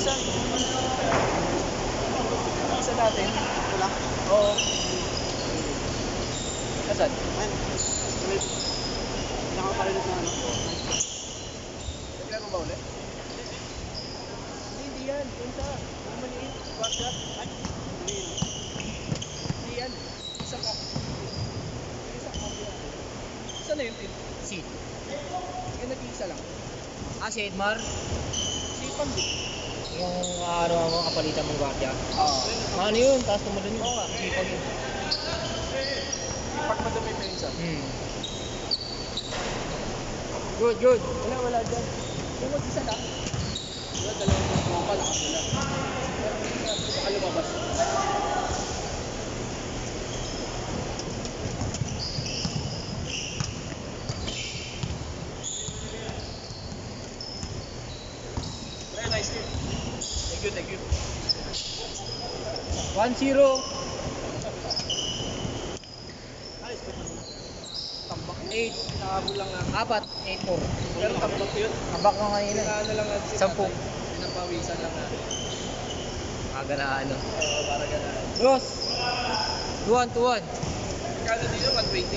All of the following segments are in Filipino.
isa. Isa natin. Wala? Oo. Asan? Ayun. Nakapalilit na ano? Nagkaya mo ba ulit? Hindi yan. Punta. Ang maliit. Squat shot. Ay. Hindi yan. Isa ka. Isa ka. Isa na yung team. Seed. Yung nag-iisa lang. Ah, si Edmar. Si Pambi. Yung ano mo, kapalitan mong guardia. Oo. Ano yun? Taas tumalun yun. Oo nga. Sipag yun. Pag madami pa yun sa. Good, good. Wala dyan. Yung mag-isa lang. Wala, dalawang tropa lang. Wala. Baka lumabas. Very nice game. Thank you. 1-0. Ayos ba ito? Tambak. 8. Nakabul lang nga. 4. 8-4. Pero tambak yun. Abak nga ngayon eh. Ano lang natin. 10. Pinapawisan lang natin. Aga na ano. Oo, para ganaan. Cross. 2-1. Kano dito? 120?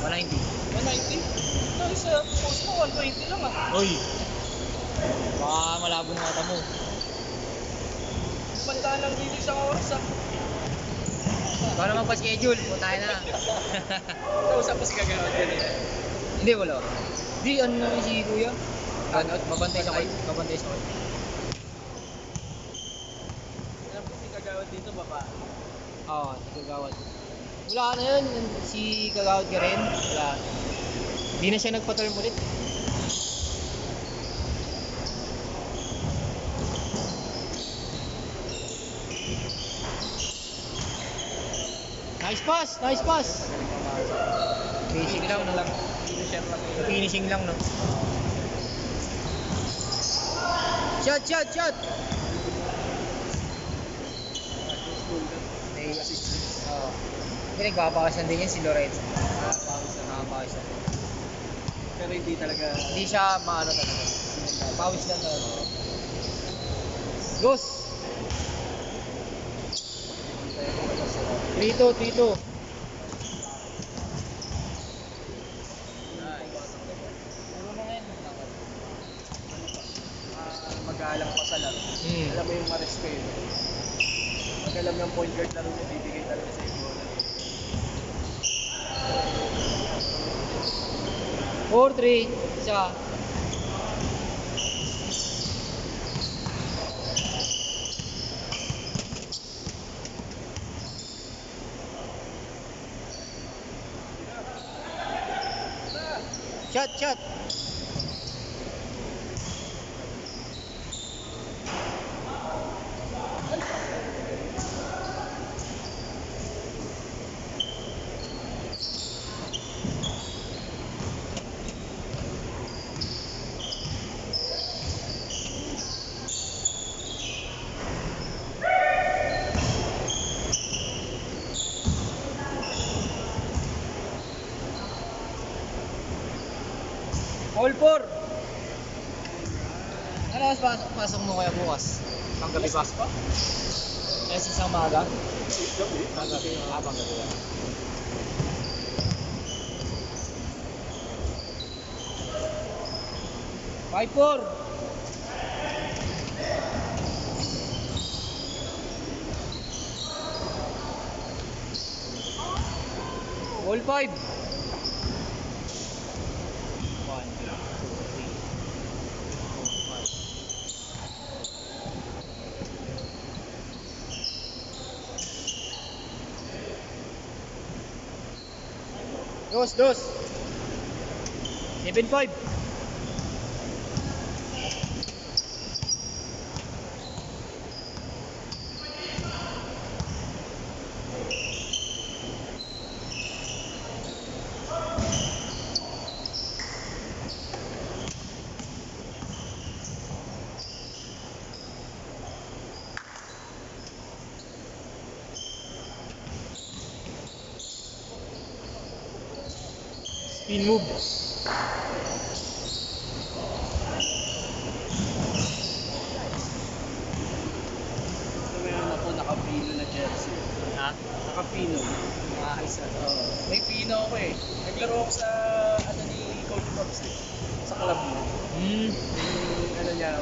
190. 190? No, isa post mo 120 lang ah. Uy. Baka malabo ng mata mo. Banta lang dito isang oras ah. Baka naman pa-schedule. Puntahin na. Kausap ko si Kagawad kanina. Hindi, wala. Di, ano na si Kuya? Ano? Mabantay sa court. Mabantay sa court. Alam ko si Kagawad dito baba. Oo, si Kagawad. Wala na yun. Si Kagawad ka rin. Wala. Hindi na siya nagpa-term ulit. Nice pass! Nice pass! Basic lang, no? Finishing lang, no? Shot! Oo. Pinagpapawasan din yan si Lorenzo. Nakapawasan. Pero hindi talaga. Hindi siya maano talaga. Pawis lang talaga. Dos! 3-2. Mag-aalang pa sa laro. Alam mo yung ma-respeto. Pag alam yung point guard laro niya, bibigay talaga sa iyo. 4-3. Isa. Shot. All 4. Ano mas pasok mo kaya bukas? Panggabi pa? Yes, isang maaga? Panggabi. Panggabi lang. 5-4. All 5. 1, 2, 3, 4, 5. Dos. 7-5. Spin move. Ha? Naka-Pino. Ayos ah. May Pino ako eh. Naglaro ako sa, ano ni Coach Pops eh. Sa club mo. Yung, ano niya,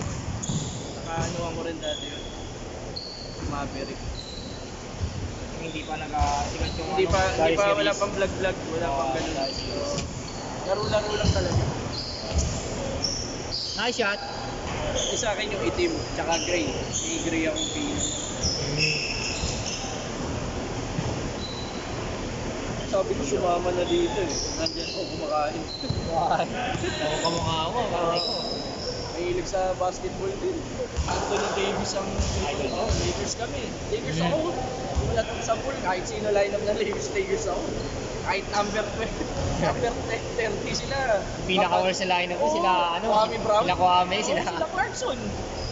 naka-anuhan ko rin dati yun. Maverick. Hindi pa nag-sikat yung Hindi pa, Dire series. wala pang vlog-vlog. Wala pang ganun. Dire series. So, laro-laro lang talaga. Nice shot. Sa akin yung itim, tsaka gray. May gray akong Pino. Sabi ko sumama na dito eh. Nandyan ako kumakain. Why? Ako kamukha ako, kamay ko. Mahilig sa basketball din. Anthony Davis ang Idol. Lakers kami. Lakers ako. Wala sa pool. Kahit sino lineup ng Lakers ako. Kahit number 20, number 30 sila. Pinaka-worst sa lineup ko, sila ano? Kwame Brown. Sila Kwame, sila. Sila Clarkson.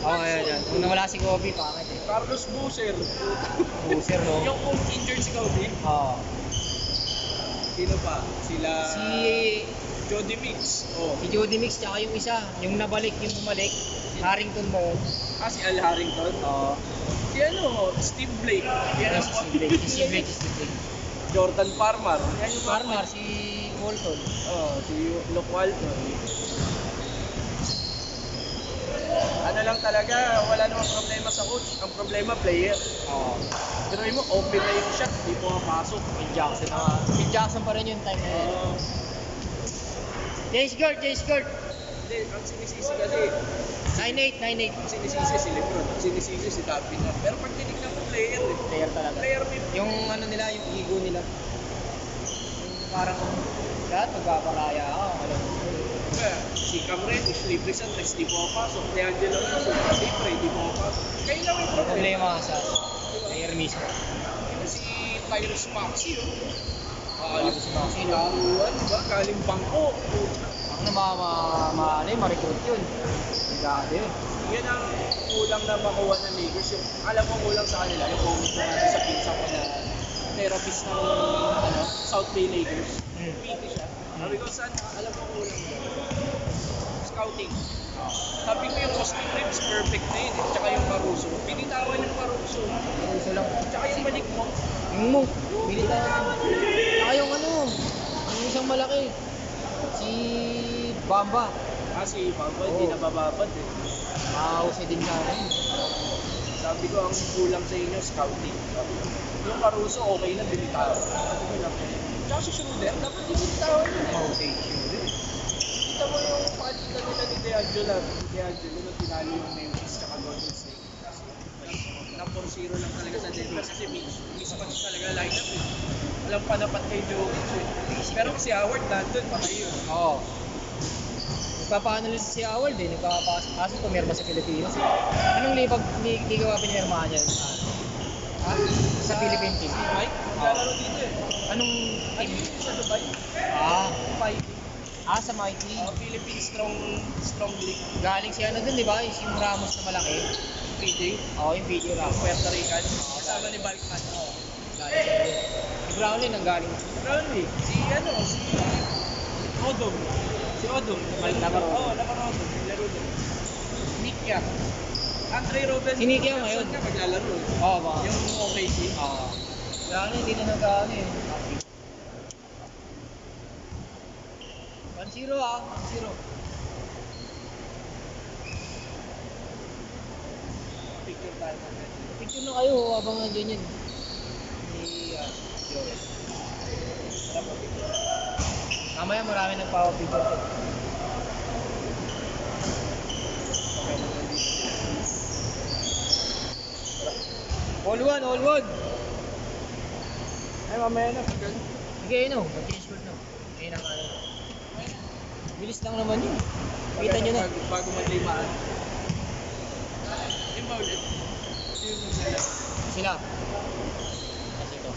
Oo, yan. Kung nawala si Kobe, pangit eh. Carlos Boozer. Boozer, no? Yung kung injured si Kobe. Oo. Sino pa? Sila... Si Jody Mix. Oh. si Jody Mix, tsaka yung isa, yung nabalik, yung bumalik, Harrington mo. Si Al Harrington. Oo. Si ano, Steve Blake. Yan ang Si Steve Blake. Jordan Farmar. Yan yung Farmar, si Walton. Si Luke Walton. Ano lang talaga, wala namang problema sa coach. Ang problema, player. Oo. Pero mo, open na yung shot, di pumapasok. Phil Jackson na. Phil Jackson pa rin yung time na yun. James Gurt. Hindi, ang sinisisi kasi, 9'8". ang sinisisi si Lebron, ang sinisisi si Darvin. Pero pag tinignan mo player eh. Player talaga. Player may Yung ano nila, yung ego nila. Yung parang, lahat magpapakaya ako. Alam mo. si Cam Reddish, libre sa text, di pumapasok. D'Angelo Russell, libre, di pumapasok. Kaya lang yung problema. Problema sa player mismo. Si Tyrese Maxey, Tyrese Maxey, no? laruan, diba? Galing bangko. Ako na ma-recruit yun. Grabe yun. Yan ang kulang na makuha ng Lakers. Yung, alam mo kulang sa kanila, yung comment ko nga sa pinsa ko na therapist ng South Bay Lakers. PT siya. Sabi ko, saan alam mo kulang mo? Scouting. Sabi ko yung Austin Reeves, perfect na yun. Tsaka yung Caruso. Binitawan yung Caruso. Isa lang. Tsaka yung balik mo. Yung mo, binitawan. Saka yung ano, yung isang malaki. Si Bamba. Si Bamba, hindi nabababad eh. Mahusay din sa akin. Sabi ko, ang kulang sa inyo, scouting. Yung Caruso, okay na, binitawan. Sabi ko lang. Tsaka si Schroeder, dapat binitawan yun eh. Mahusay. Kita mo yung palitan nila ni D'Angelo na tinalo yung Memphis tsaka Golden State. Na 4-0 lang talaga sa Denver kasi mismatch talaga lineup eh. Walang panapat kay Jokic eh. Pero si Howard nandun, patay yun. Oo. Nagpapaanalis si Howard eh, nagpapasok. Kaso pumirma sa Pilipinas eh. Anong ligaw pinirma niya? Ha? Sa Philippine team. Si Mike, naglalaro dito eh. Anong Ay, team? dito sa Dubai. Fighting. Sa Mighty. Philippine Strong League. Galing si ano dun, di ba? Si Ramos na malaki. PJ. Oo, yung PJ Ramos. Puerto Rican. Kasama ni Balkan. Galing siya dun. Si Brownlee nang galing. Brownlee. Si Odom. Si Odom. Navarro. Oo, Navarro. Laro doon. Nikia. Andre Robinson. Si Nikia ngayon. Ka maglalaro. Oo, baka. Yung OKC. Oo. Brownlee hindi na nag-ano eh. 1-0 ah. 1-0. Picture tayo natin. Picture na kayo habang nandiyan yun. Ni Joel. Wala pa picture. Mamaya marami nagpapapicture to. Okay na dito. All one. Ay, mamaya na. Pagod. Sige, no. Mag-change court na. Ayun ang ano. Bilis lang naman yun. Kita nyo na. Bago matlimaan. Yung ba ulit? Sino mo sila? Sila. Kasi ito.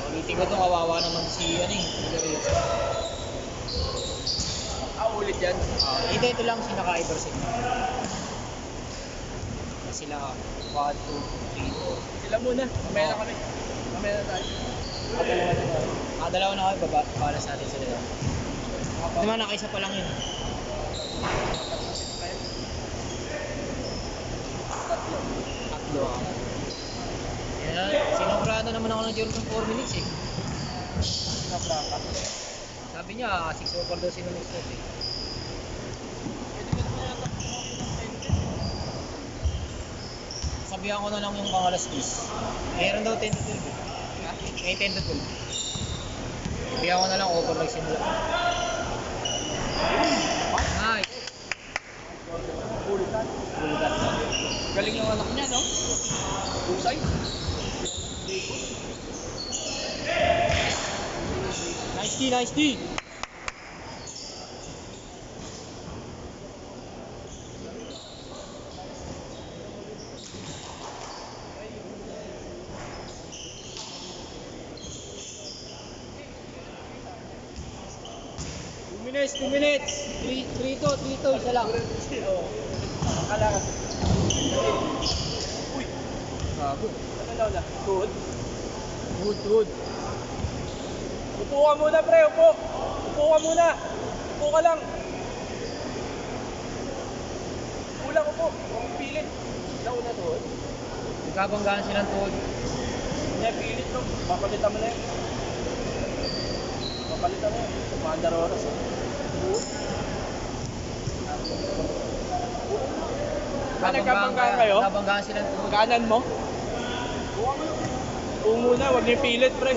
Ulitin ko ito, kawawa naman si ano eh. Ulit yan. Ito lang si naka-Iverson. Sila 1, 2, 3, 4. Sila muna. Mamaya na kami. Mamaya na tayo. Dalawa na kayo, babalas natin sa dalawa. Naman, nakaisa pa lang yun. Tatlo. Tatlo. Yan, sinubra nag-ano naman ako ng Jordan 4 minutes eh. Naprangka. Sabi niya, 6 over daw sinunod ko eh. Pwede ka naman yata kumuha ng 10. Sabihan ko na lang yung pang alas 10. Meron daw 10 to 12 eh. May 10 to 12. Sabihan ko na lang over magsimula. Nice. Bulitan. Bulitan. Galing ng anak niya, no? Husay. Nice D, nice D. Two minutes. 3-2, isa lang. Kailangan. Uy, Gago. ano daw na? Good. Good. Upo ka muna, pre. Upo. Upo ka muna. Upo ka lang. Upo lang, upo. Huwag pilit. Nauna doon. Nagkabanggaan silang tuhod. Hindi, pilit, no? Papalitan mo na yun. Papalitan mo yun. Kumandar oras, eh. Nagkabanggaan kayo? Nagkabanggaan silang tuhod. Kanan mo? Upo muna, huwag niyo pilit, pre.